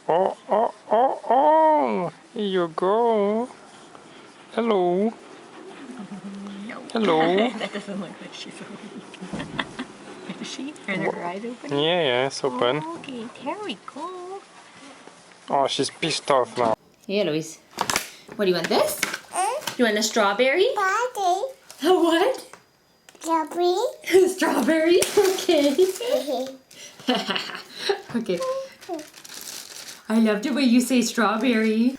Oh, oh, oh, oh! Here you go. Hello. No. Hello. That doesn't look like she's awake. Is she? Are her eyes open? Yeah, it's open. Oh, okay, there we go. Oh, she's pissed off now. Hey, Eloise. What do you want? This? You want a strawberry? Daddy. A what? Strawberry. Strawberry? Okay. Okay. I love the way you say strawberry.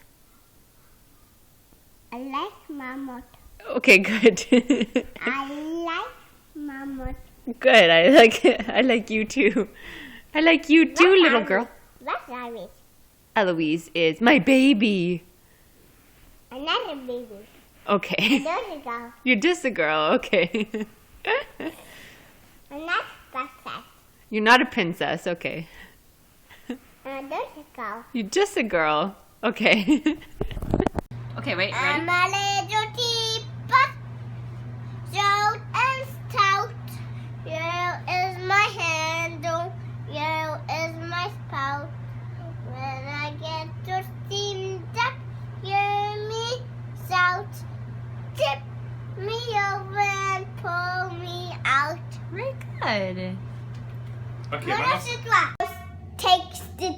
I like mammoth. Okay, good. I like mammoth. Good. I like you too. I like you too, little girl. What's Iris? Eloise is my baby. Another baby. Okay. There's a girl. You're just a girl. Okay. Another princess. You're not a princess. Okay. There's a girl. You're just a girl. Okay. Okay, wait. I'm Ready? a little teapot, short and stout. Yellow is my handle, yellow is my spout. When I get to steam up, hear me shout. Tip me over and pull me out. Very good. Okay, Takes the